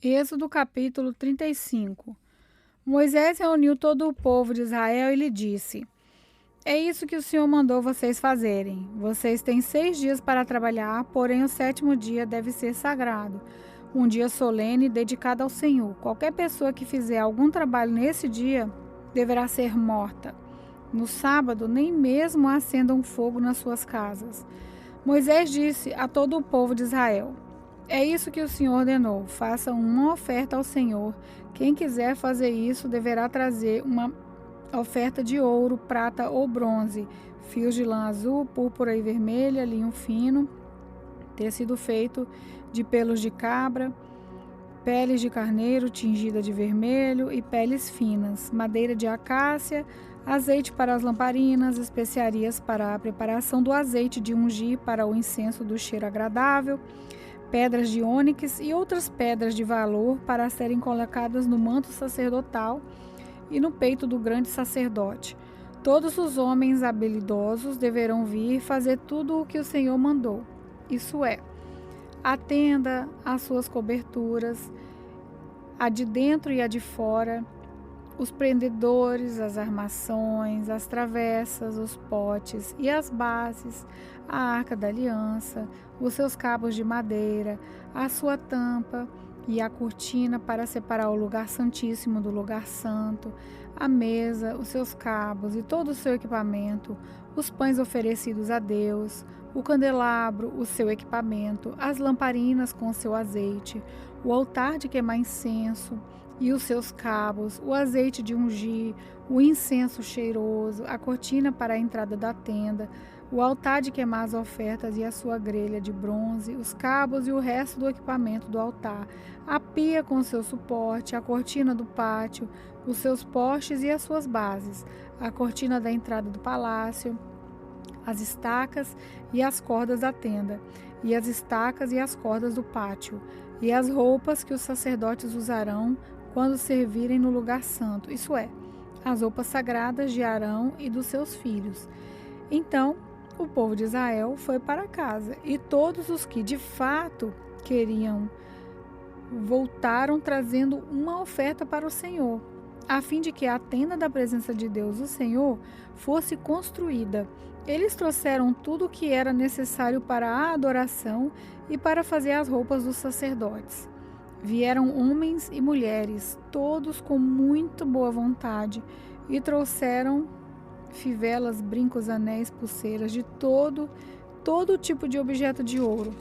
Êxodo capítulo 35. Moisés reuniu todo o povo de Israel e lhe disse: É isso que o Senhor mandou vocês fazerem. Vocês têm 6 dias para trabalhar, porém o sétimo dia deve ser sagrado, um dia solene dedicado ao Senhor. Qualquer pessoa que fizer algum trabalho nesse dia deverá ser morta. No sábado, nem mesmo acendam fogo nas suas casas. Moisés disse a todo o povo de Israel: É isso que o Senhor ordenou: façam uma oferta ao Senhor. Quem quiser fazer isso deverá trazer uma oferta de ouro, prata ou bronze, fios de lã azul, púrpura e vermelha, linho fino, tecido feito de pelos de cabra, peles de carneiro tingida de vermelho e peles finas, madeira de acácia, azeite para as lamparinas, especiarias para a preparação do azeite de ungir para o incenso do cheiro agradável, pedras de ônix e outras pedras de valor para serem colocadas no manto sacerdotal e no peito do grande sacerdote. Todos os homens habilidosos deverão vir fazer tudo o que o Senhor mandou. Isso é, a tenda, as suas coberturas, a de dentro e a de fora, os prendedores, as armações, as travessas, os potes e as bases, a arca da aliança, os seus cabos de madeira, a sua tampa e a cortina para separar o lugar santíssimo do lugar santo, a mesa, os seus cabos e todo o seu equipamento, os pães oferecidos a Deus, o candelabro, o seu equipamento, as lamparinas com o seu azeite, o altar de queimar incenso e os seus cabos, o azeite de ungir, o incenso cheiroso, a cortina para a entrada da tenda, o altar de queimar as ofertas e a sua grelha de bronze, os cabos e o resto do equipamento do altar, a pia com seu suporte, a cortina do pátio, os seus postes e as suas bases, a cortina da entrada do palácio, as estacas e as cordas da tenda, e as estacas e as cordas do pátio, e as roupas que os sacerdotes usarão quando servirem no lugar santo, isso é, as roupas sagradas de Arão e dos seus filhos. Então, o povo de Israel foi para casa, e todos os que de fato queriam voltaram trazendo uma oferta para o Senhor, a fim de que a tenda da presença de Deus, o Senhor, fosse construída. Eles trouxeram tudo o que era necessário para a adoração e para fazer as roupas dos sacerdotes. Vieram homens e mulheres, todos com muito boa vontade, e trouxeram fivelas, brincos, anéis, pulseiras, de todo tipo de objeto de ouro.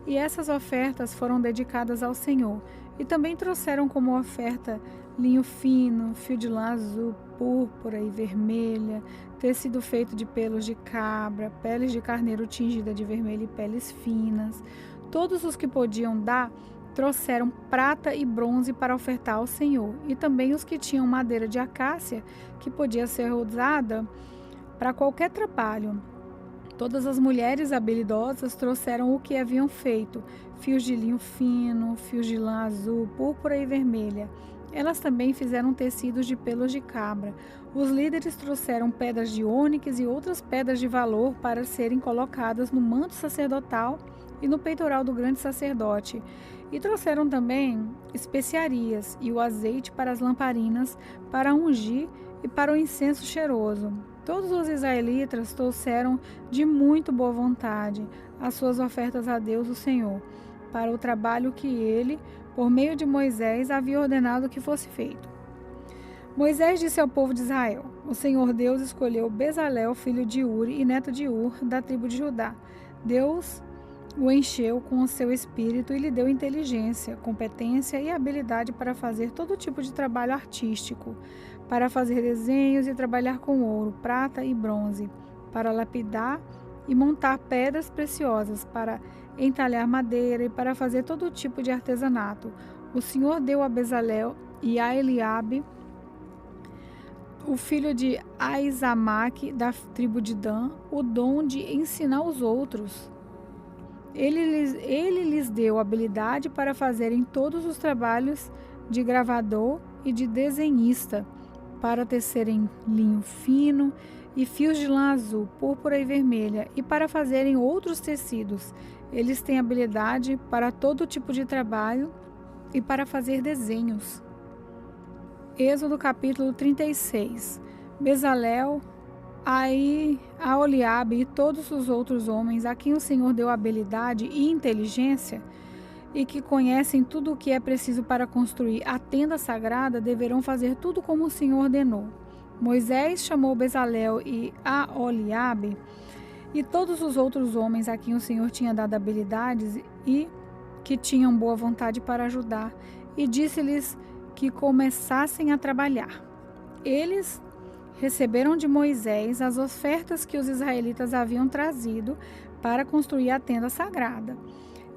E essas ofertas foram dedicadas ao Senhor. E também trouxeram como oferta linho fino, fio de lã azul, púrpura e vermelha, tecido feito de pelos de cabra, peles de carneiro tingida de vermelho e peles finas. Todos os que podiam dar trouxeram prata e bronze para ofertar ao Senhor, e também os que tinham madeira de acácia, que podia ser usada para qualquer trabalho. Todas as mulheres habilidosas trouxeram o que haviam feito: fios de linho fino, fios de lã azul, púrpura e vermelha. Elas também fizeram tecidos de pelos de cabra. Os líderes trouxeram pedras de ônix e outras pedras de valor para serem colocadas no manto sacerdotal e no peitoral do grande sacerdote. E trouxeram também especiarias e o azeite para as lamparinas, para ungir e para o incenso cheiroso. Todos os israelitas trouxeram de muito boa vontade as suas ofertas a Deus, o Senhor, para o trabalho que ele, por meio de Moisés, havia ordenado que fosse feito. Moisés disse ao povo de Israel: O Senhor Deus escolheu Bezalel, filho de Uri e neto de Ur, da tribo de Judá. Deus o encheu com o seu espírito e lhe deu inteligência, competência e habilidade para fazer todo tipo de trabalho artístico, para fazer desenhos e trabalhar com ouro, prata e bronze, para lapidar e montar pedras preciosas, para entalhar madeira e para fazer todo tipo de artesanato. O Senhor deu a Bezalel e a Eliabe, o filho de Aizamaque, da tribo de Dan, o dom de ensinar os outros. Ele lhes deu habilidade para fazerem todos os trabalhos de gravador e de desenhista, para tecerem linho fino e fios de lã azul, púrpura e vermelha, e para fazerem outros tecidos. Eles têm habilidade para todo tipo de trabalho e para fazer desenhos. Êxodo capítulo 36. Bezalel, Aholiabe e todos os outros homens a quem o Senhor deu habilidade e inteligência e que conhecem tudo o que é preciso para construir a tenda sagrada deverão fazer tudo como o Senhor ordenou. Moisés chamou Bezalel e Aholiabe e todos os outros homens a quem o Senhor tinha dado habilidades e que tinham boa vontade para ajudar, e disse-lhes que começassem a trabalhar. Eles receberam de Moisés as ofertas que os israelitas haviam trazido para construir a tenda sagrada.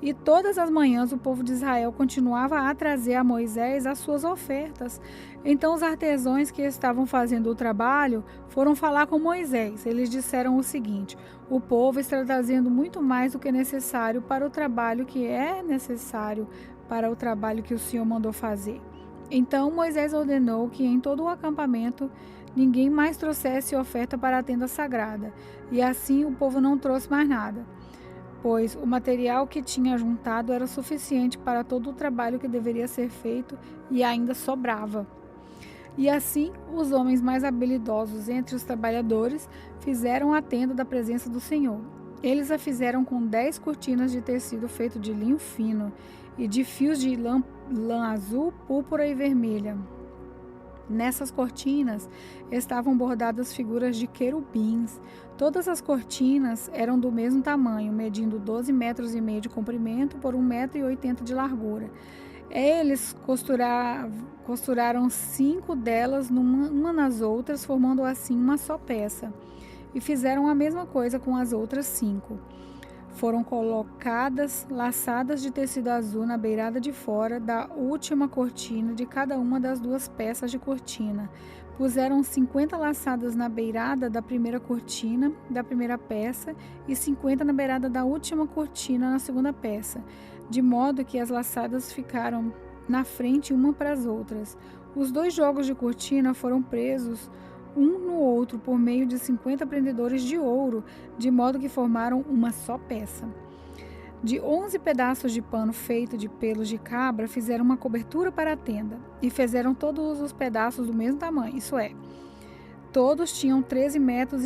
E todas as manhãs o povo de Israel continuava a trazer a Moisés as suas ofertas. Então os artesãos que estavam fazendo o trabalho foram falar com Moisés. Eles disseram o seguinte: o povo está trazendo muito mais do que necessário para o trabalho que é necessário para o trabalho que o Senhor mandou fazer. Então Moisés ordenou que em todo o acampamento ninguém mais trouxesse oferta para a tenda sagrada. E assim o povo não trouxe mais nada, pois o material que tinha juntado era suficiente para todo o trabalho que deveria ser feito e ainda sobrava. E assim, os homens mais habilidosos entre os trabalhadores fizeram a tenda da presença do Senhor. Eles a fizeram com 10 cortinas de tecido feito de linho fino e de fios de lã azul, púrpura e vermelha. Nessas cortinas estavam bordadas figuras de querubins. Todas as cortinas eram do mesmo tamanho, medindo 12,5 metros de comprimento por 1,80 metro de largura. Eles costuraram 5 delas uma nas outras, formando assim uma só peça. E fizeram a mesma coisa com as outras 5. Foram colocadas laçadas de tecido azul na beirada de fora da última cortina de cada uma das 2 peças de cortina. Puseram 50 laçadas na beirada da primeira cortina da primeira peça e 50 na beirada da última cortina na segunda peça, de modo que as laçadas ficaram na frente uma para as outras. Os 2 jogos de cortina foram presos um no outro por meio de 50 prendedores de ouro, de modo que formaram uma só peça. De 11 pedaços de pano feito de pelos de cabra, fizeram uma cobertura para a tenda, e fizeram todos os pedaços do mesmo tamanho, isso é, todos tinham 13,30 metros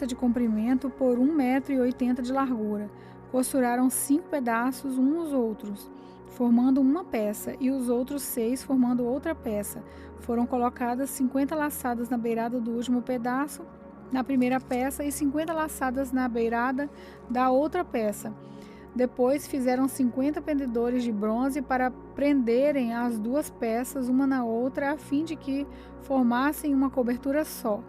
de comprimento por 1,80 metro de largura. Costuraram 5 pedaços uns nos outros, formando uma peça, e os outros 6 formando outra peça. Foram colocadas 50 laçadas na beirada do último pedaço, na primeira peça, e 50 laçadas na beirada da outra peça. Depois fizeram 50 prendedores de bronze para prenderem as 2 peças uma na outra, a fim de que formassem uma cobertura só.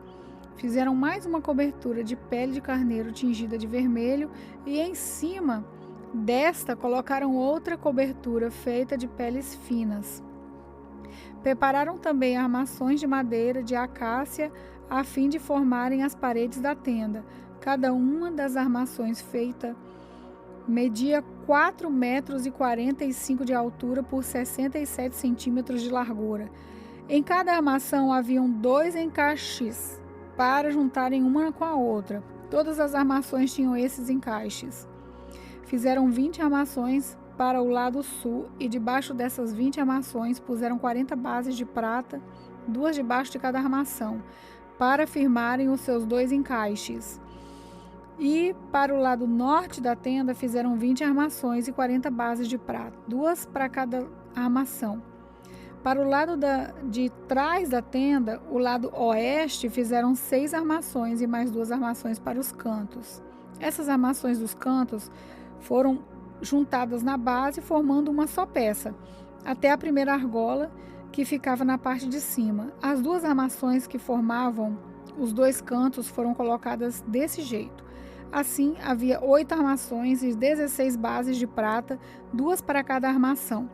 Fizeram mais uma cobertura de pele de carneiro tingida de vermelho, e em cima desta colocaram outra cobertura feita de peles finas. Prepararam também armações de madeira de acácia a fim de formarem as paredes da tenda. Cada uma das armações feita media 4,45 metros de altura por 67 centímetros de largura. Em cada armação haviam 2 encaixes para juntarem uma com a outra. Todas as armações tinham esses encaixes. Fizeram 20 armações para o lado sul, e debaixo dessas 20 armações puseram 40 bases de prata, 2 debaixo de cada armação, para firmarem os seus 2 encaixes. E para o lado norte da tenda fizeram 20 armações e 40 bases de prata, 2 para cada armação. Para o lado de trás da tenda, o lado oeste, fizeram 6 armações e mais 2 armações para os cantos. Essas armações dos cantos foram juntadas na base, formando uma só peça, até a primeira argola, que ficava na parte de cima. As 2 armações que formavam os 2 cantos foram colocadas desse jeito. Assim, havia 8 armações e 16 bases de prata, 2 para cada armação.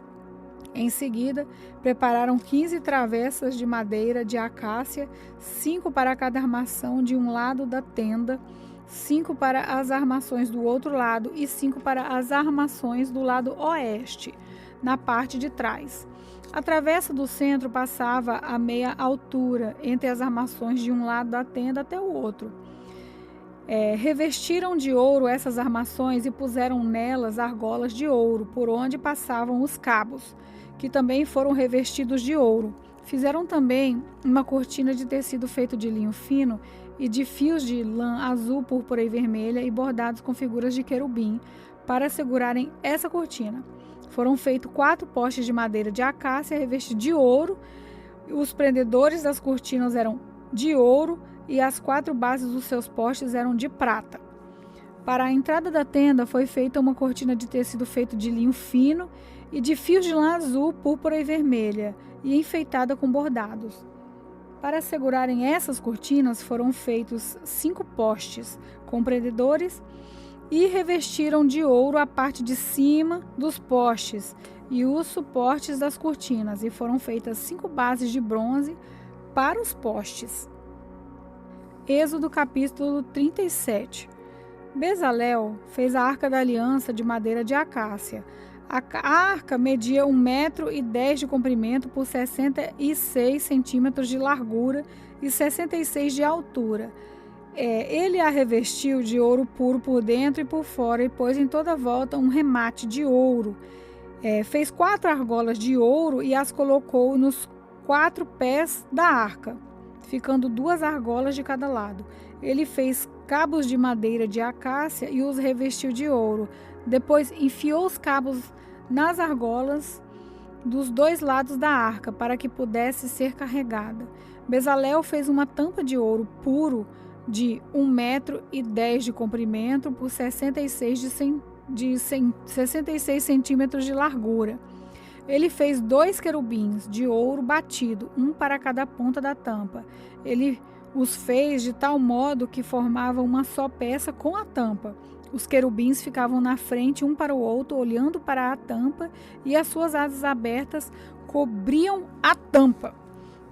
Em seguida, prepararam 15 travessas de madeira de acácia, 5 para cada armação de um lado da tenda, 5 para as armações do outro lado e 5 para as armações do lado oeste, na parte de trás. A travessa do centro passava a meia altura entre as armações de um lado da tenda até o outro. Revestiram de ouro essas armações e puseram nelas argolas de ouro, por onde passavam os cabos, que também foram revestidos de ouro. Fizeram também uma cortina de tecido feito de linho fino e de fios de lã azul, púrpura e vermelha e bordados com figuras de querubim para segurarem essa cortina. Foram feitos 4 postes de madeira de acácia revestidos de ouro. Os prendedores das cortinas eram de ouro e as 4 bases dos seus postes eram de prata. Para a entrada da tenda foi feita uma cortina de tecido feito de linho fino e de fios de lã azul, púrpura e vermelha, e enfeitada com bordados. Para segurarem essas cortinas foram feitos 5 postes com prendedores e revestiram de ouro a parte de cima dos postes e os suportes das cortinas, e foram feitas 5 bases de bronze para os postes. Êxodo capítulo 37. Bezalel fez a arca da aliança de madeira de acácia. A arca media 1,10 m de comprimento por 66 centímetros de largura e 66 de altura. Ele a revestiu de ouro puro por dentro e por fora e pôs em toda a volta um remate de ouro. Fez 4 argolas de ouro e as colocou nos 4 pés da arca, ficando 2 argolas de cada lado. Ele fez cabos de madeira de acácia e os revestiu de ouro. Depois enfiou os cabos nas argolas dos 2 lados da arca para que pudesse ser carregada. Bezalel fez uma tampa de ouro puro de 1,10 m de comprimento por 66 centímetros de largura. Ele fez 2 querubins de ouro batido, um para cada ponta da tampa. Ele os fez de tal modo que formavam uma só peça com a tampa. Os querubins ficavam na frente um para o outro, olhando para a tampa, e as suas asas abertas cobriam a tampa.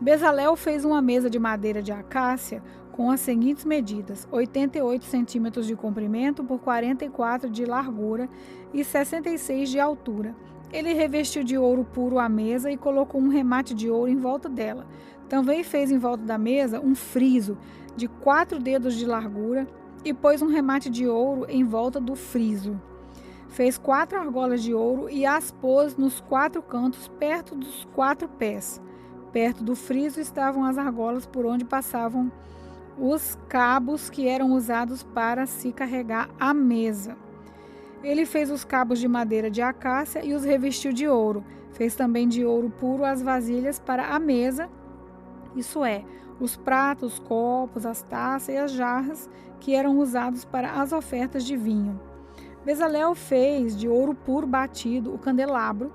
Bezalel fez uma mesa de madeira de acácia com as seguintes medidas: 88 centímetros de comprimento por 44 de largura e 66 de altura. Ele revestiu de ouro puro a mesa e colocou um remate de ouro em volta dela. Também fez em volta da mesa um friso de 4 dedos de largura e pôs um remate de ouro em volta do friso. Fez 4 argolas de ouro e as pôs nos 4 cantos, perto dos 4 pés. Perto do friso estavam as argolas por onde passavam os cabos que eram usados para se carregar a mesa. Ele fez os cabos de madeira de acácia e os revestiu de ouro. Fez também de ouro puro as vasilhas para a mesa, isso é, os pratos, os copos, as taças e as jarras que eram usados para as ofertas de vinho. Bezalel fez de ouro puro batido o candelabro,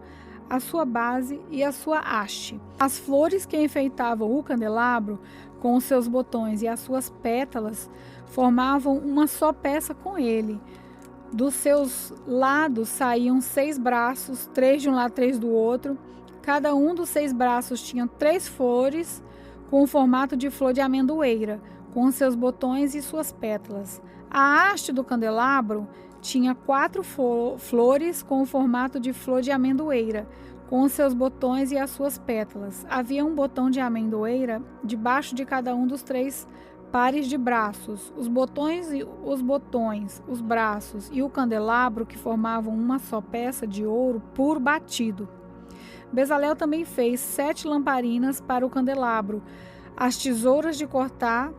a sua base e a sua haste. As flores que enfeitavam o candelabro com os seus botões e as suas pétalas formavam uma só peça com ele. Dos seus lados saíam 6 braços, 3 de um lado, 3 do outro. Cada um dos 6 braços tinha 3 flores com o formato de flor de amendoeira, com seus botões e suas pétalas. A haste do candelabro tinha 4 flores com o formato de flor de amendoeira, com os seus botões e as suas pétalas. Havia um botão de amendoeira debaixo de cada um dos 3 pares de braços. Os botões, os braços e o candelabro que formavam uma só peça de ouro puro batido. Bezalel também fez 7 lamparinas para o candelabro, as tesouras de cortar,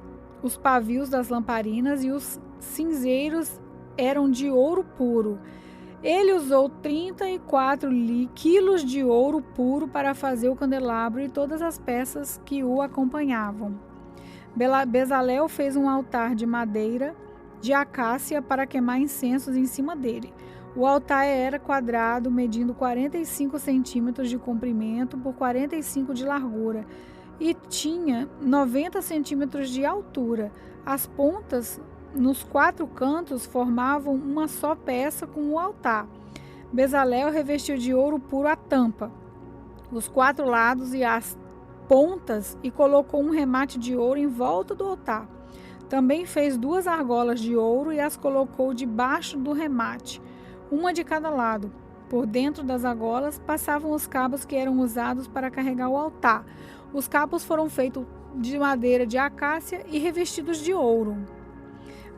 os pavios das lamparinas e os cinzeiros eram de ouro puro. Ele usou 34 quilos de ouro puro para fazer o candelabro e todas as peças que o acompanhavam. Bezalel fez um altar de madeira de acácia para queimar incensos em cima dele. O altar era quadrado, medindo 45 centímetros de comprimento por 45 de largura e tinha 90 centímetros de altura. As pontas nos 4 cantos formavam uma só peça com o altar. Bezalel revestiu de ouro puro a tampa, os 4 lados e as pontas e colocou um remate de ouro em volta do altar. Também fez 2 argolas de ouro e as colocou debaixo do remate, uma de cada lado. Por dentro das argolas passavam os cabos que eram usados para carregar o altar. Os cabos foram feitos de madeira de acácia e revestidos de ouro.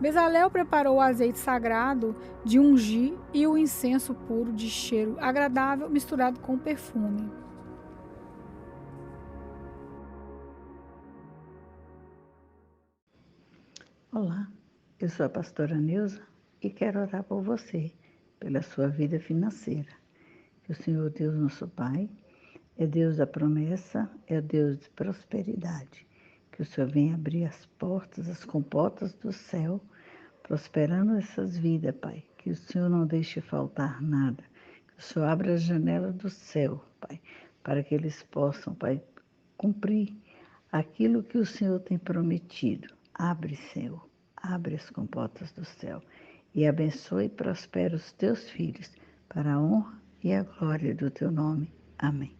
Bezalel preparou o azeite sagrado de ungir e o incenso puro de cheiro agradável misturado com perfume. Olá, eu sou a pastora Neuza e quero orar por você, pela sua vida financeira. Que o Senhor Deus, nosso Pai, é Deus da promessa, é Deus de prosperidade. Que o Senhor venha abrir as portas, as comportas do céu, prosperando essas vidas, Pai. Que o Senhor não deixe faltar nada. Que o Senhor abra a janela do céu, Pai, para que eles possam, Pai, cumprir aquilo que o Senhor tem prometido. Abre, Senhor, abre as comportas do céu e abençoe e prospera os teus filhos para a honra e a glória do teu nome. Amém.